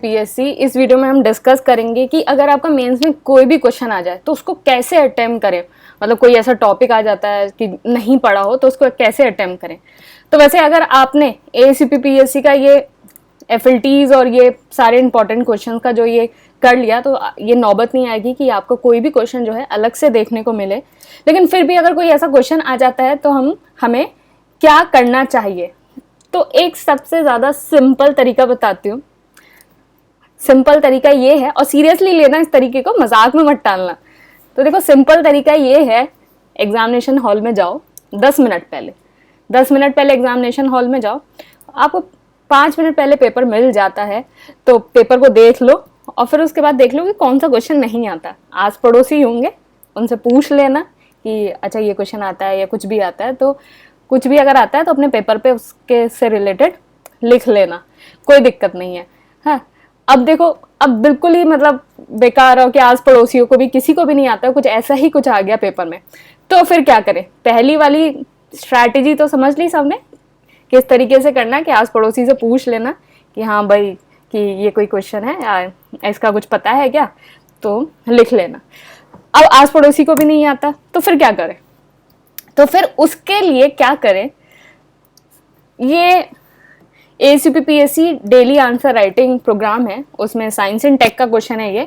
PSC इस video में हम डिस्कस करेंगे कि अगर आपका मेंस में कोई भी क्वेश्चन आ जाए तो उसको कैसे अटेम्प्ट करें। मतलब कोई ऐसा टॉपिक आ जाता है कि नहीं पढ़ा हो तो उसको कैसे अटेम्प्ट करें। तो वैसे अगर आपने एसीपी पीएससी का ये एफएलटीज और ये सारे इंपॉर्टेंट क्वेश्चन का जो ये कर लिया तो ये नौबत नहीं आएगी कि आपको कोई भी क्वेश्चन जो है अलग से देखने को मिले। लेकिन फिर भी अगर कोई ऐसा क्वेश्चन आ जाता है तो हमें क्या करना चाहिए। तो एक सबसे ज़्यादा सिंपल तरीका बताती हूँ। सिंपल तरीका ये है, और सीरियसली लेना इस तरीके को, मजाक में मत टालना। तो देखो सिंपल तरीका ये है, एग्जामिनेशन हॉल में जाओ 10 मिनट पहले एग्जामिनेशन हॉल में जाओ। आपको 5 मिनट पहले पेपर मिल जाता है तो पेपर को देख लो और फिर उसके बाद देख लो कि कौन सा क्वेश्चन नहीं आता। आस पड़ोसी होंगे उनसे पूछ लेना कि अच्छा ये क्वेश्चन आता है या कुछ भी आता है। तो कुछ भी अगर आता है तो अपने पेपर पे उसके से रिलेटेड लिख लेना, कोई दिक्कत नहीं है। हाँ, अब देखो, अब बिल्कुल ही मतलब बेकार हो कि आस पड़ोसियों को भी किसी को भी नहीं आता, कुछ ऐसा ही कुछ आ गया पेपर में, तो फिर क्या करें। पहली वाली स्ट्रैटेजी तो समझ ली सबने, किस तरीके से करना है कि आस पड़ोसी से पूछ लेना कि हाँ भाई कि ये कोई क्वेश्चन है, इसका कुछ पता है क्या, तो लिख लेना। अब आस पड़ोसी को भी नहीं आता तो फिर क्या करें। तो फिर उसके लिए क्या करें, ये ACP PSC daily answer writing program है, उसमें साइंस एंड टेक का क्वेश्चन है ये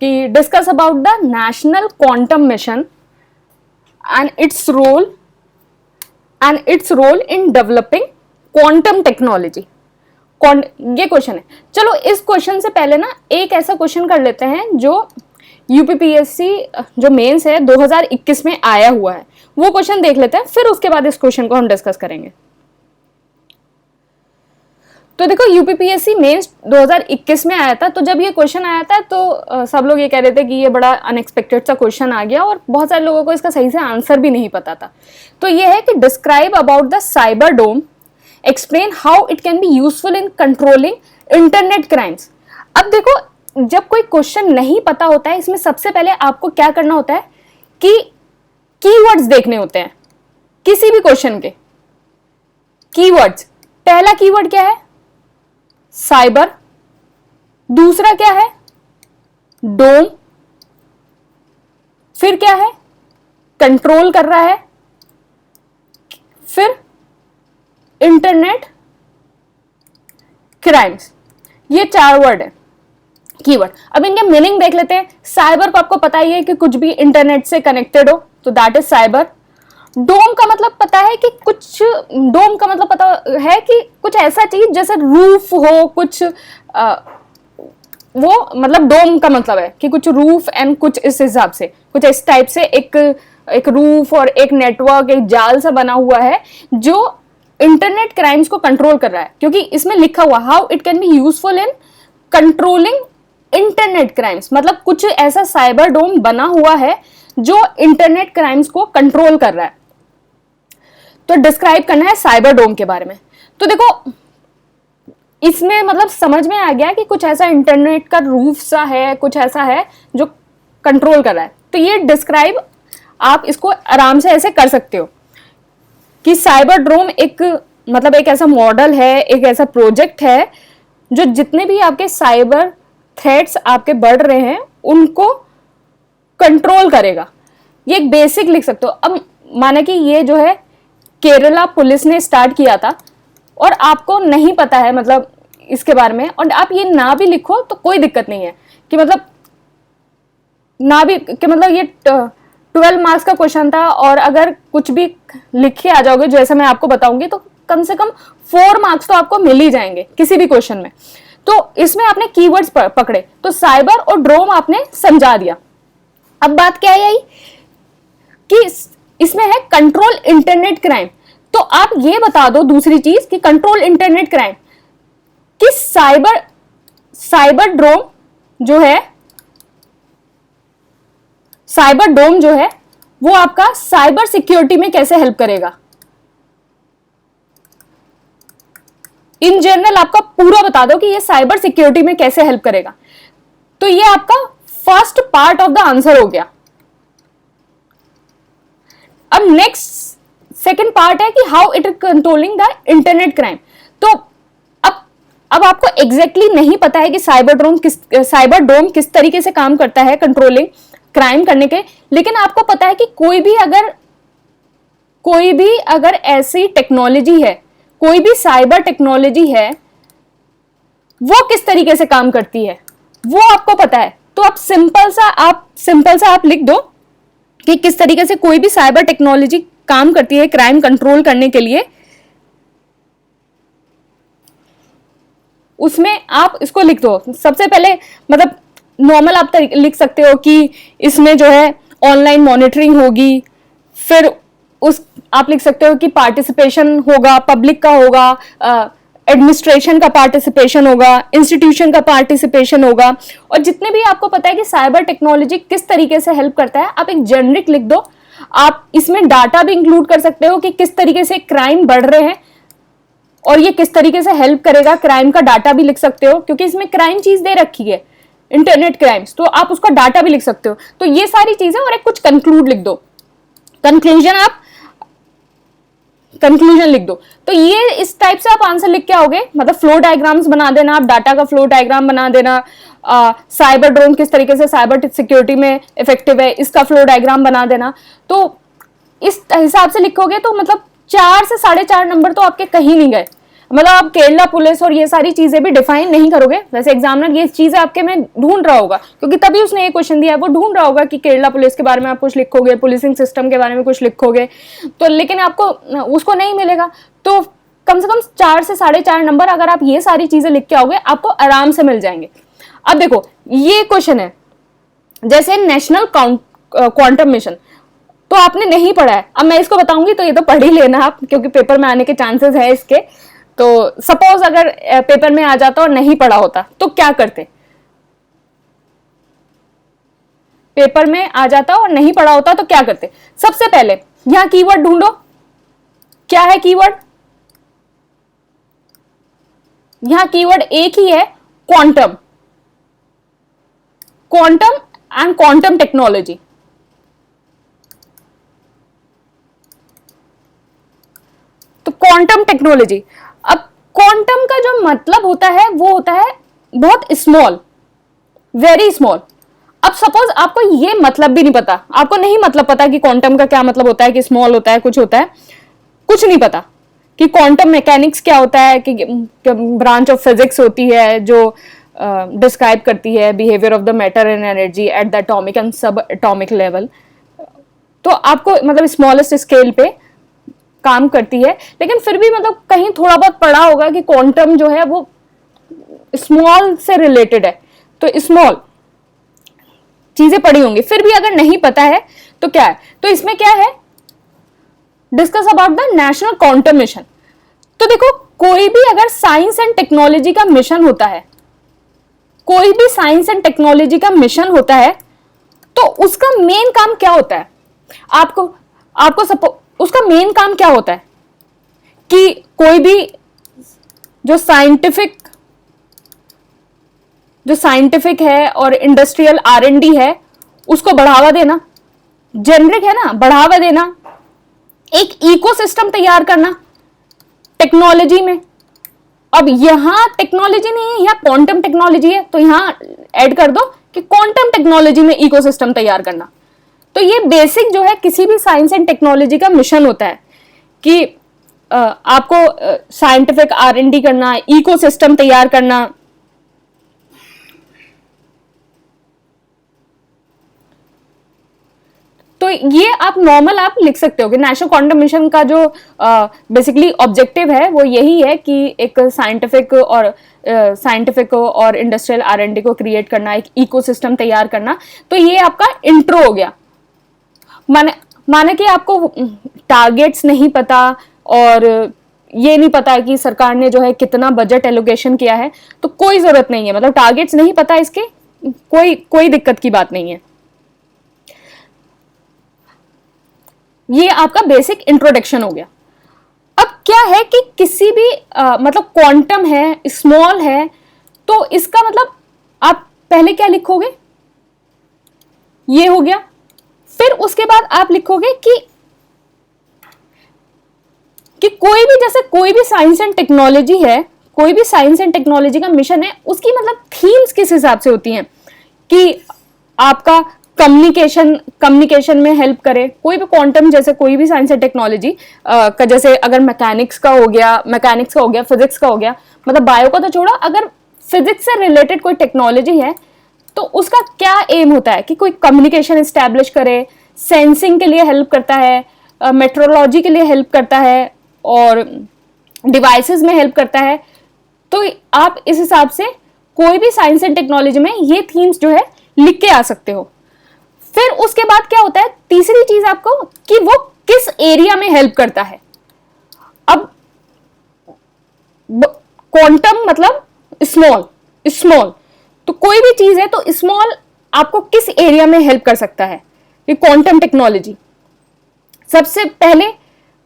कि discuss about the national quantum mission and its role in developing quantum technology. ये क्वेश्चन है। चलो इस क्वेश्चन से पहले ना एक ऐसा क्वेश्चन कर लेते हैं जो यूपीपीएससी जो मेंस है 2021 में आया हुआ है, वो क्वेश्चन देख लेते हैं, फिर उसके बाद इस क्वेश्चन को हम डिस्कस करेंगे। तो देखो यूपीपीएससी मेंस 2021 में आया था, तो जब ये क्वेश्चन आया था तो सब लोग ये कह रहे थे कि ये बड़ा अनएक्सपेक्टेड सा क्वेश्चन आ गया और बहुत सारे लोगों को इसका सही से आंसर भी नहीं पता था। तो ये है कि describe about the cyber dome, explain how it can be useful in controlling internet crimes. अब देखो जब कोई क्वेश्चन नहीं पता होता है, इसमें सबसे पहले आपको क्या करना होता है कि कीवर्ड्स देखने होते हैं किसी भी क्वेश्चन के। कीवर्ड्स, पहला कीवर्ड क्या है, साइबर। दूसरा क्या है, डोम। फिर क्या है, कंट्रोल कर रहा है। फिर इंटरनेट क्राइम्स। ये 4 वर्ड है कीवर्ड। अब इनके मीनिंग देख लेते हैं। साइबर को आपको पता ही है कि कुछ भी इंटरनेट से कनेक्टेड हो, तो दैट इज साइबर। डोम का मतलब पता है कि कुछ, डोम का मतलब पता है कि कुछ ऐसा चीज जैसे रूफ हो, कुछ वो मतलब डोम का मतलब है कि कुछ रूफ एंड कुछ इस हिसाब से, कुछ इस टाइप से एक रूफ और एक नेटवर्क, एक जाल सा बना हुआ है जो इंटरनेट क्राइम्स को कंट्रोल कर रहा है, क्योंकि इसमें लिखा हुआ how it can be useful in controlling internet crimes. मतलब कुछ ऐसा साइबर डोम बना हुआ है जो इंटरनेट क्राइम्स को कंट्रोल कर रहा है। तो डिस्क्राइब करना है साइबर डोम के बारे में। तो देखो इसमें मतलब समझ में आ गया कि कुछ ऐसा इंटरनेट का रूफ सा है, कुछ ऐसा है जो कंट्रोल कर रहा है। तो ये डिस्क्राइब आप इसको आराम से ऐसे कर सकते हो कि साइबर डोम एक मतलब एक ऐसा मॉडल है, एक ऐसा प्रोजेक्ट है जो जितने भी आपके साइबर थ्रेट्स आपके बढ़ रहे हैं उनको कंट्रोल करेगा। ये एक बेसिक लिख सकते हो। अब माना कि ये जो है केरला पुलिस ने स्टार्ट किया था और आपको नहीं पता है मतलब इसके बारे में, और आप ये ना भी लिखो तो कोई दिक्कत नहीं है कि मतलब ना भी कि मतलब ये 12 मार्क्स का क्वेश्चन था और अगर कुछ भी लिख के आ जाओगे जैसे मैं आपको बताऊंगी तो कम से कम 4 मार्क्स तो आपको मिल ही जाएंगे किसी भी क्वेश्चन में। तो इसमें आपने कीवर्ड्स पकड़े, तो साइबर और ड्रोम आपने समझा दिया। अब बात क्या है यही कि इसमें है कंट्रोल इंटरनेट क्राइम। तो आप ये बता दो दूसरी चीज कि कंट्रोल इंटरनेट क्राइम कि साइबर डोम जो है वो आपका साइबर सिक्योरिटी में कैसे हेल्प करेगा। इन जनरल आपका पूरा बता दो कि ये साइबर सिक्योरिटी में कैसे हेल्प करेगा। तो ये आपका first part of the answer हो गया। अब नेक्स्ट सेकंड पार्ट है कि how it is controlling the internet crime. तो अब अब आपको एग्जैक्टली नहीं पता है कि साइबर डोम किस तरीके से काम करता है कंट्रोलिंग क्राइम करने के, लेकिन आपको पता है कि कोई भी अगर ऐसी टेक्नोलॉजी है, कोई भी साइबर टेक्नोलॉजी है, वो किस तरीके से काम करती है वो आपको पता है। तो आप सिंपल सा आप लिख दो कि किस तरीके से कोई भी साइबर टेक्नोलॉजी काम करती है क्राइम कंट्रोल करने के लिए। उसमें आप इसको लिख दो। सबसे पहले मतलब नॉर्मल आप लिख सकते हो कि इसमें जो है ऑनलाइन मॉनिटरिंग होगी, फिर आप लिख सकते हो कि पार्टिसिपेशन होगा, पब्लिक का होगा, एडमिनिस्ट्रेशन का पार्टिसिपेशन होगा, इंस्टीट्यूशन का पार्टिसिपेशन होगा, और जितने भी आपको पता है कि साइबर टेक्नोलॉजी किस तरीके से हेल्प करता है, आप एक जेनरिक लिख दो। आप इसमें डाटा भी इंक्लूड कर सकते हो कि किस तरीके से क्राइम बढ़ रहे हैं और ये किस तरीके से हेल्प करेगा, क्राइम का डाटा भी लिख सकते हो क्योंकि इसमें क्राइम चीज दे रखी है, इंटरनेट क्राइम्स, तो आप उसका डाटा भी लिख सकते हो। तो ये सारी चीजें, और एक कुछ कंक्लूड लिख दो, कंक्लूजन लिख दो। तो ये इस टाइप से आप आंसर लिख के आओगे, मतलब फ्लो डायग्राम्स बना देना, आप डाटा का फ्लो डायग्राम बना देना, साइबर ड्रोन किस तरीके से साइबर सिक्योरिटी में इफेक्टिव है इसका फ्लो डायग्राम बना देना। तो इस हिसाब से लिखोगे तो मतलब 4 से 4.5 नंबर तो आपके कहीं नहीं गए। मतलब आप केरला पुलिस और ये सारी चीजें भी डिफाइन नहीं करोगे, वैसे एग्जामिनर ये चीजें आपके में ढूंढ रहा होगा क्योंकि तभी उसने ये क्वेश्चन दिया है, वो ढूंढ रहा होगा कि केरला पुलिस के बारे में आप कुछ लिखोगे, पुलिसिंग सिस्टम के बारे में कुछ लिखोगे, तो लेकिन आपको उसको नहीं मिलेगा। तो कम से कम 4 से 4.5 नंबर अगर आप ये सारी चीजें लिख के आओगे आपको आराम से मिल जाएंगे। अब देखो ये क्वेश्चन है जैसे नेशनल क्वांटम मिशन, तो आपने नहीं पढ़ा है, अब मैं इसको बताऊंगी तो ये तो पढ़ ही लेना आप क्योंकि पेपर में आने के चांसेस है इसके। तो सपोज अगर पेपर में आ जाता और नहीं पढ़ा होता तो क्या करते, पेपर में आ जाता और नहीं पढ़ा होता तो क्या करते। सबसे पहले यहां कीवर्ड ढूंढो, क्या है कीवर्ड, यहां कीवर्ड एक ही है, quantum, quantum and quantum technology. तो क्वांटम टेक्नोलॉजी, अब क्वांटम का जो मतलब होता है वो होता है बहुत स्मॉल, वेरी स्मॉल। अब सपोज आपको ये मतलब भी नहीं पता, आपको नहीं मतलब पता कि क्वांटम का क्या मतलब होता है, कि स्मॉल होता है, कुछ होता है, कुछ नहीं पता कि क्वांटम मैकेनिक्स क्या होता है, कि ब्रांच ऑफ फिजिक्स होती है जो डिस्क्राइब करती है behaviour of the matter and energy at the atomic and सब एटॉमिक लेवल। तो आपको मतलब स्मॉलेस्ट स्केल पे काम करती है, लेकिन फिर भी मतलब कहीं थोड़ा बहुत पढ़ा होगा कि क्वांटम जो है वो स्मॉल से रिलेटेड है, तो स्मॉल चीजें पढ़ी होंगी। फिर भी अगर नहीं पता है तो क्या है, तो इसमें क्या है, discuss about the national quantum mission. तो देखो कोई भी अगर साइंस एंड टेक्नोलॉजी का मिशन होता है, कोई भी साइंस एंड टेक्नोलॉजी का मिशन होता है तो उसका मेन काम क्या होता है, आपको उसका मेन काम क्या होता है कि कोई भी जो साइंटिफिक है और इंडस्ट्रियल R&D है उसको बढ़ावा देना, जेनरिक है ना, बढ़ावा देना, एक इकोसिस्टम तैयार करना टेक्नोलॉजी में। अब यहां टेक्नोलॉजी नहीं है, यहां क्वांटम टेक्नोलॉजी है, तो यहां ऐड कर दो कि क्वांटम टेक्नोलॉजी में इकोसिस्टम तैयार करना। तो ये बेसिक जो है किसी भी साइंस एंड टेक्नोलॉजी का मिशन होता है कि आपको साइंटिफिक R&D करना, इकोसिस्टम तैयार करना। तो ये आप नॉर्मल आप लिख सकते हो कि नेशनल क्वांटम मिशन का जो बेसिकली ऑब्जेक्टिव है वो यही है कि एक साइंटिफिक और इंडस्ट्रियल R&D को क्रिएट करना, एक इकोसिस्टम तैयार करना। तो ये आपका इंट्रो हो गया। माने कि आपको टारगेट्स नहीं पता और ये नहीं पता कि सरकार ने जो है कितना बजट एलोकेशन किया है, तो कोई जरूरत नहीं है, मतलब टारगेट्स नहीं पता इसके कोई दिक्कत की बात नहीं है। ये आपका बेसिक इंट्रोडक्शन हो गया। अब क्या है कि किसी भी मतलब क्वांटम है, स्मॉल है, तो इसका मतलब आप पहले क्या लिखोगे, ये हो गया। फिर उसके बाद आप लिखोगे कि कोई भी, जैसे कोई भी साइंस एंड टेक्नोलॉजी है, कोई भी साइंस एंड टेक्नोलॉजी का मिशन है उसकी मतलब थीम्स किस हिसाब से होती हैं कि आपका कम्युनिकेशन में हेल्प करे, कोई भी क्वांटम जैसे कोई भी साइंस एंड टेक्नोलॉजी का, जैसे अगर मैकेनिक्स का हो गया, फिजिक्स का हो गया, मतलब बायो का तो छोड़ा, अगर फिजिक्स से रिलेटेड कोई टेक्नोलॉजी है तो उसका क्या एम होता है कि कोई कम्युनिकेशन एस्टैब्लिश करे, सेंसिंग के लिए हेल्प करता है, मेट्रोलॉजी के लिए हेल्प करता है और डिवाइसेस में हेल्प करता है। तो आप इस हिसाब से कोई भी साइंस एंड टेक्नोलॉजी में ये थीम्स जो है लिख के आ सकते हो। फिर उसके बाद क्या होता है, तीसरी चीज आपको कि वो किस एरिया में हेल्प करता है। अब क्वांटम मतलब स्मॉल स्मॉल, तो कोई भी चीज है तो स्मॉल आपको किस एरिया में हेल्प कर सकता है ये क्वांटम टेक्नोलॉजी। सबसे पहले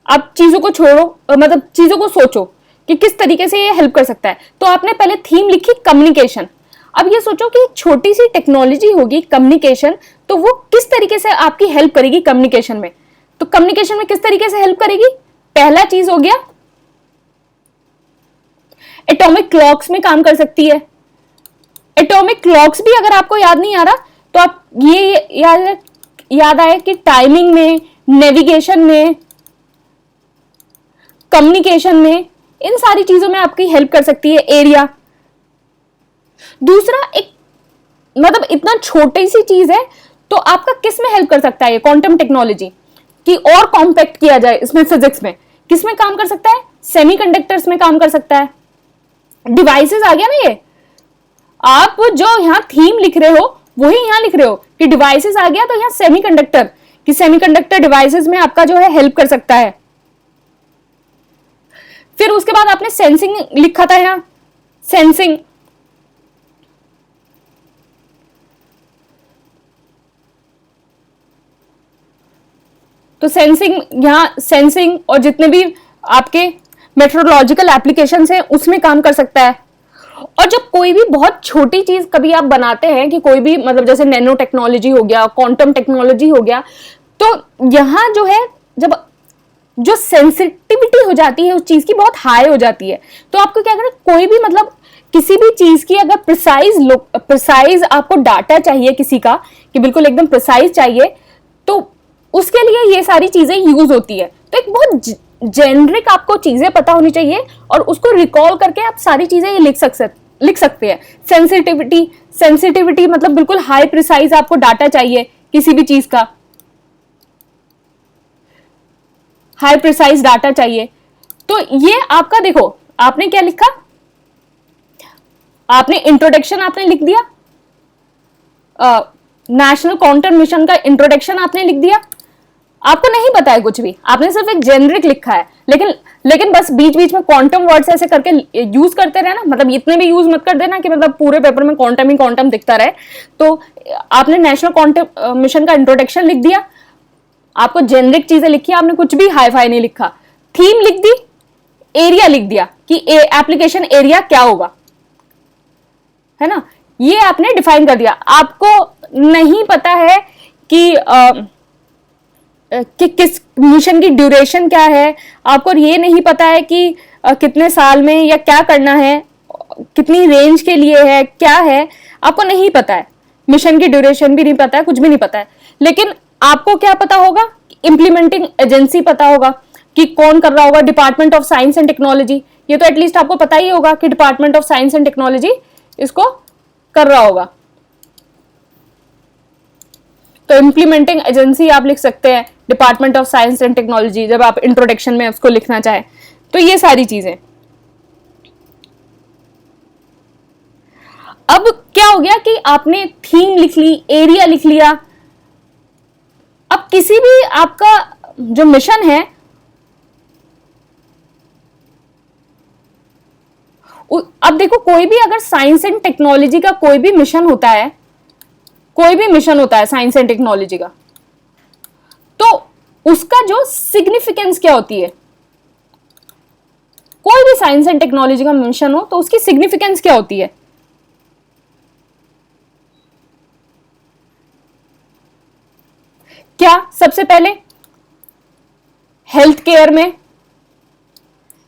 आप चीजों को छोड़ो, मतलब चीजों को सोचो कि किस तरीके से ये हेल्प कर सकता है। तो आपने पहले थीम लिखी कम्युनिकेशन। अब ये सोचो कि एक छोटी सी टेक्नोलॉजी होगी कम्युनिकेशन, तो वो किस तरीके से आपकी हेल्प करेगी कम्युनिकेशन में। तो कम्युनिकेशन में किस तरीके से हेल्प करेगी, पहला चीज हो गया एटॉमिक क्लॉक्स में काम कर सकती है। एटॉमिक क्लॉक्स भी अगर आपको याद नहीं आ रहा तो आप ये याद आए कि टाइमिंग में, नेविगेशन में, कम्युनिकेशन में, इन सारी चीजों में आपकी हेल्प कर सकती है एरिया। दूसरा, एक मतलब इतना छोटी सी चीज है तो आपका किस में हेल्प कर सकता है ये क्वांटम टेक्नोलॉजी कि और कॉम्पैक्ट किया जाए इसमें, फिजिक्स में किस में काम कर सकता है, सेमीकंडक्टर्स में काम कर सकता है। डिवाइसेस आ गया ना, ये आप जो यहां थीम लिख रहे हो वही यहां लिख रहे हो कि डिवाइसेस आ गया, तो यहां सेमीकंडक्टर कि सेमीकंडक्टर डिवाइसेस में आपका जो है हेल्प कर सकता है। फिर उसके बाद आपने सेंसिंग लिखा था यहां, सेंसिंग, तो सेंसिंग और जितने भी आपके मेट्रोलॉजिकल एप्लीकेशंस हैं उसमें काम कर सकता है। और जब कोई भी बहुत छोटी चीज कभी आप बनाते हैं कि कोई भी मतलब जैसे नैनो टेक्नोलॉजी हो गया, क्वांटम टेक्नोलॉजी हो गया, तो यहां जो है जब जो सेंसिटिविटी हो जाती है उस चीज की बहुत हाई हो जाती है। तो आपको क्या करना, कोई भी मतलब किसी भी चीज की अगर प्रिसाइज आपको डाटा चाहिए किसी का कि बिल्कुल एकदम प्रिसाइज चाहिए, तो उसके लिए ये सारी चीजें यूज होती है। तो एक बहुत जेनरिक आपको चीजें पता होनी चाहिए और उसको रिकॉल करके आप सारी चीजें ये लिख सकते हैं। सेंसिटिविटी मतलब बिल्कुल हाई प्रिसाइज आपको डाटा चाहिए किसी भी चीज का, हाई प्रिसाइज डाटा चाहिए। तो ये आपका देखो, आपने क्या लिखा, आपने इंट्रोडक्शन आपने लिख दिया, नेशनल क्वांटम मिशन का इंट्रोडक्शन आपने लिख दिया। आपको नहीं पता है कुछ भी, आपने सिर्फ एक जेनरिक लिखा है, लेकिन बस बीच बीच में क्वांटम वर्ड्स ऐसे करके यूज करते रहना, मतलब इतने भी यूज मत कर देना कि मतलब पूरे पेपर में क्वांटम ही क्वांटम दिखता रहे। तो आपने नेशनल क्वांटम मिशन का इंट्रोडक्शन लिख दिया, आपको जेनरिक चीजें लिखी, आपने कुछ भी हाई फाई नहीं लिखा, थीम लिख दी, एरिया लिख दिया कि एप्लीकेशन एरिया क्या होगा, है ना, ये आपने डिफाइन कर दिया। आपको नहीं पता है कि किस मिशन की ड्यूरेशन क्या है, आपको ये नहीं पता है कि कितने साल में या क्या करना है, कितनी रेंज के लिए है, क्या है, आपको नहीं पता है, मिशन की ड्यूरेशन भी नहीं पता है, कुछ भी नहीं पता है। लेकिन आपको क्या पता होगा, इंप्लीमेंटिंग एजेंसी पता होगा कि कौन कर रहा होगा, department of science and technology, ये तो एटलीस्ट आपको पता ही होगा कि department of science and technology इसको कर रहा होगा। तो इंप्लीमेंटिंग एजेंसी आप लिख सकते हैं, department of science and technology, जब आप इंट्रोडक्शन में उसको लिखना चाहें। तो ये सारी चीजें। अब क्या हो गया कि आपने थीम लिख ली, एरिया लिख लिया। अब किसी भी आपका जो मिशन है, अब देखो कोई भी अगर साइंस एंड टेक्नोलॉजी का कोई भी मिशन होता है, कोई भी मिशन होता है साइंस एंड टेक्नोलॉजी का, तो उसका जो सिग्निफिकेंस क्या होती है, कोई भी साइंस एंड टेक्नोलॉजी का मिशन हो तो उसकी सिग्निफिकेंस क्या होती है। क्या सबसे पहले हेल्थ केयर में,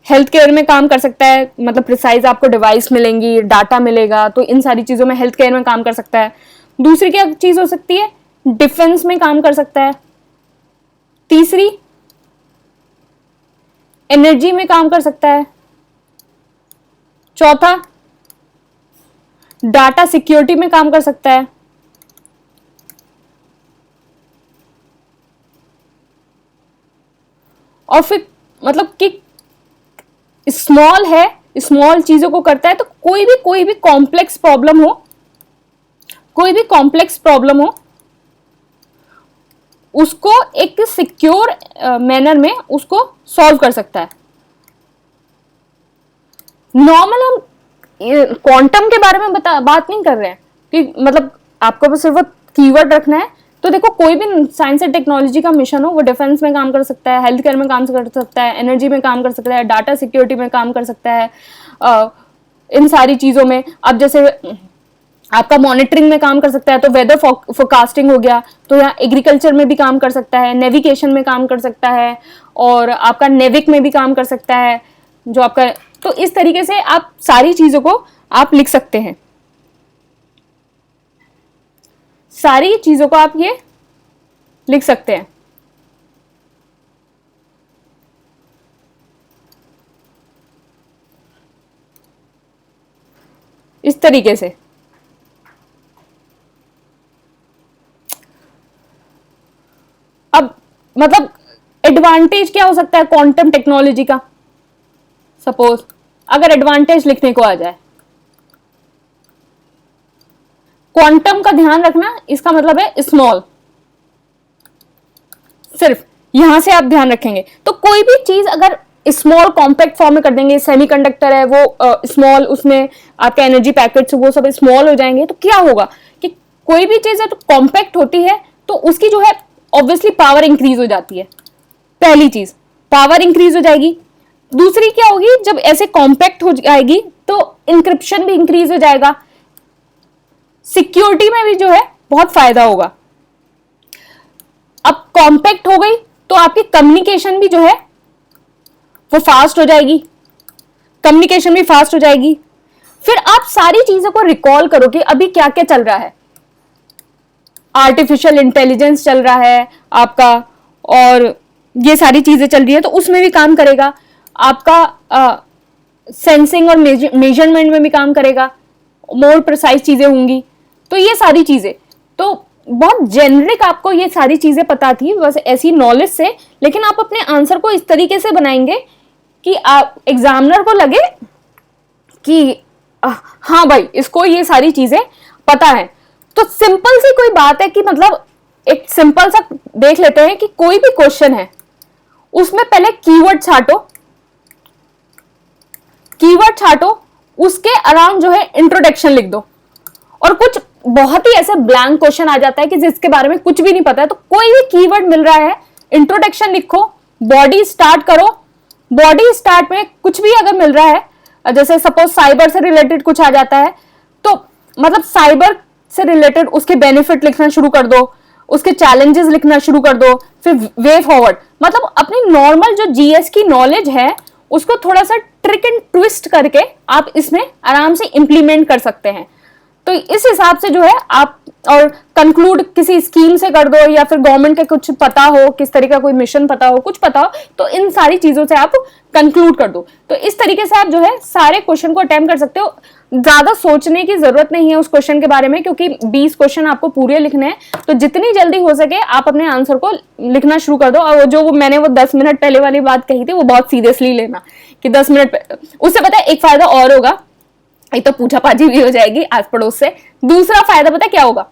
हेल्थ केयर में काम कर सकता है, मतलब प्रिसाइज आपको डिवाइस मिलेंगी, डाटा मिलेगा, तो इन सारी चीज़ों में हेल्थ केयर में काम कर सकता है। दूसरी क्या चीज़ हो सकती है, डिफेंस में काम कर सकता है। तीसरी, एनर्जी में काम कर सकता है। चौथा, डाटा सिक्योरिटी में काम कर सकता है। और फिर मतलब कि स्मॉल है, स्मॉल चीजों को करता है, तो कोई भी कॉम्प्लेक्स प्रॉब्लम हो, कोई भी कॉम्प्लेक्स प्रॉब्लम हो, उसको एक सिक्योर मैनर में उसको सॉल्व कर सकता है। नॉर्मल हम क्वांटम के बारे में बात नहीं कर रहे हैं कि मतलब आपको बस सिर्फ कीवर्ड रखना है। तो देखो, कोई भी साइंस एंड टेक्नोलॉजी का मिशन हो, वो डिफेंस में काम कर सकता है, हेल्थ केयर में काम कर सकता है, एनर्जी में काम कर सकता है, डाटा सिक्योरिटी में काम कर सकता है, इन सारी चीज़ों में। अब जैसे आपका मॉनिटरिंग में काम कर सकता है, तो वेदर फोरकास्टिंग हो गया, तो यहाँ एग्रीकल्चर में भी काम कर सकता है, नेविगेशन में काम कर सकता है, और आपका नेविक में भी काम कर सकता है जो आपका। तो इस तरीके से आप सारी चीज़ों को आप लिख सकते हैं, सारी चीज़ों को आप ये लिख सकते हैं। इस तरीके से। अब मतलब एडवांटेज क्या हो सकता है क्वांटम टेक्नोलॉजी का? सपोज अगर एडवांटेज लिखने को आ जाए, क्वांटम का ध्यान रखना, इसका मतलब है स्मॉल, सिर्फ यहां से आप ध्यान रखेंगे। तो कोई भी चीज अगर स्मॉल कॉम्पैक्ट फॉर्म में कर देंगे, सेमीकंडक्टर है वो स्मॉल, उसमें आपका एनर्जी पैकेट्स वो सब स्मॉल हो जाएंगे, तो क्या होगा कि कोई भी चीज है तो कॉम्पैक्ट होती है, तो उसकी जो है ऑब्वियसली पावर इंक्रीज हो जाती है। पहली चीज पावर इंक्रीज हो जाएगी। दूसरी क्या होगी, जब ऐसे कॉम्पैक्ट हो जाएगी तो इंक्रिप्शन भी इंक्रीज हो जाएगा, सिक्योरिटी में भी जो है बहुत फायदा होगा। अब कॉम्पैक्ट हो गई तो आपकी कम्युनिकेशन भी जो है वो फास्ट हो जाएगी, कम्युनिकेशन भी फास्ट हो जाएगी। फिर आप सारी चीजों को रिकॉल करो कि अभी क्या क्या चल रहा है, आर्टिफिशियल इंटेलिजेंस चल रहा है आपका, और ये सारी चीजें चल रही है, तो उसमें भी काम करेगा। आपका सेंसिंग और मेजरमेंट में भी काम करेगा, मोर प्रिसाइज चीजें होंगी। तो ये सारी चीजें तो बहुत जेनरिक आपको ये सारी चीजें पता थी बस ऐसी नॉलेज से, लेकिन आप अपने आंसर को इस तरीके से बनाएंगे कि आप एग्जामिनर को लगे कि हाँ भाई इसको ये सारी चीजें पता है। तो सिंपल सी कोई बात है कि मतलब एक सिंपल सा देख लेते हैं कि कोई भी क्वेश्चन है उसमें पहले कीवर्ड छाटो, कीवर्ड छाटो, उसके अराउंड जो है इंट्रोडक्शन लिख दो। और कुछ बहुत ही ऐसे ब्लैंक क्वेश्चन आ जाता है कि जिसके बारे में कुछ भी नहीं पता है, तो कोई भी कीवर्ड मिल रहा है, इंट्रोडक्शन लिखो, बॉडी स्टार्ट करो। बॉडी स्टार्ट में कुछ भी अगर मिल रहा है, जैसे सपोज साइबर से रिलेटेड कुछ आ जाता है, तो मतलब साइबर से रिलेटेड उसके बेनिफिट लिखना शुरू कर दो, उसके चैलेंजेस लिखना शुरू कर दो, फिर वे फॉरवर्ड। मतलब अपनी नॉर्मल जो जीएस की नॉलेज है उसको थोड़ा सा ट्रिक एंड ट्विस्ट करके आप इसमें आराम से इंप्लीमेंट कर सकते हैं। तो इस हिसाब से जो है आप, और कंक्लूड किसी स्कीम से कर दो, या फिर गवर्नमेंट का कुछ पता हो, किस तरीके का कोई मिशन पता हो, कुछ पता हो, तो इन सारी चीजों से आप कंक्लूड कर दो। तो इस तरीके से आप जो है सारे क्वेश्चन को अटेम्प्ट कर सकते हो। ज्यादा सोचने की जरूरत नहीं है उस क्वेश्चन के बारे में, क्योंकि 20 क्वेश्चन आपको पूरे लिखने हैं। तो जितनी जल्दी हो सके आप अपने आंसर को लिखना शुरू कर दो। और जो मैंने वो 10 मिनट पहले वाली बात कही थी वो बहुत सीरियसली लेना कि 10 मिनट, उससे पता है एक फायदा और होगा, एक तो पूछा पाजी भी हो जाएगी आस पड़ोस से। दूसरा फायदा पता है क्या होगा,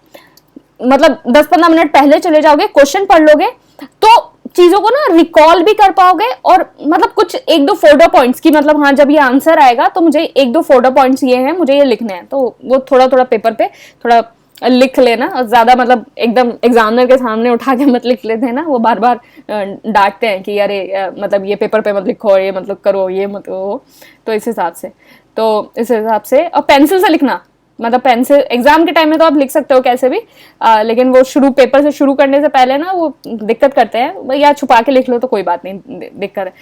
मतलब 10-15 मिनट पहले चले जाओगे, क्वेश्चन पढ़ लोगे, तो चीजों को ना रिकॉल भी कर पाओगे। और मतलब कुछ 1-2 फोल्डर पॉइंट्स की, मतलब हाँ जब ये आंसर आएगा तो मुझे 1-2 फोल्डर पॉइंट्स ये हैं, मुझे ये लिखने हैं, तो वो थोड़ा थोड़ा पेपर पे थोड़ा लिख लेना। और ज्यादा मतलब एकदम एग्जामिनर के सामने उठा के मत लिख लेते हैं ना, वो बार बार डांटते हैं कि अरे मतलब ये पेपर पे मत लिखो, ये मतलब करो, ये मत वो। तो इस हिसाब से, और पेंसिल से लिखना, मतलब पेन से एग्जाम के टाइम में तो आप लिख सकते हो कैसे भी, लेकिन वो पेपर से शुरू करने से पहले ना वो दिक्कत करते हैं, या छुपा के लिख लो तो कोई बात नहीं, दिक्कत है।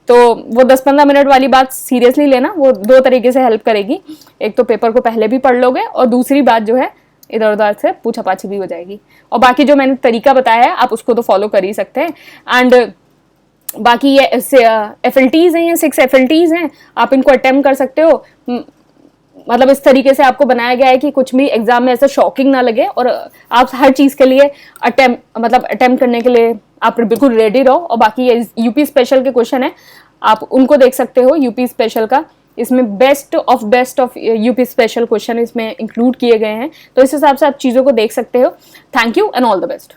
तो वो 10-15 मिनट वाली बात सीरियसली लेना, वो 2 तरीके से हेल्प करेगी। एक तो पेपर को पहले भी पढ़ लोगे, और दूसरी बात जो है इधर उधर से पूछा पाछी भी हो जाएगी। और बाकी जो मैंने तरीका बताया है आप उसको तो फॉलो कर ही सकते हैं। एंड बाकी ये FLTs हैं, ये 6 FLTs हैं, आप इनको अटेम्प्ट कर सकते हो। मतलब इस तरीके से आपको बनाया गया है कि कुछ भी एग्जाम में ऐसा शॉकिंग ना लगे, और आप हर चीज़ के लिए अटेम्प्ट करने के लिए आप बिल्कुल रेडी रहो। और बाकी ये यूपी स्पेशल के क्वेश्चन है, आप उनको देख सकते हो। यूपी स्पेशल का इसमें best of UP special question इसमें इंक्लूड किए गए हैं, तो इस हिसाब से आप चीज़ों को देख सकते हो। Thank you and all the best.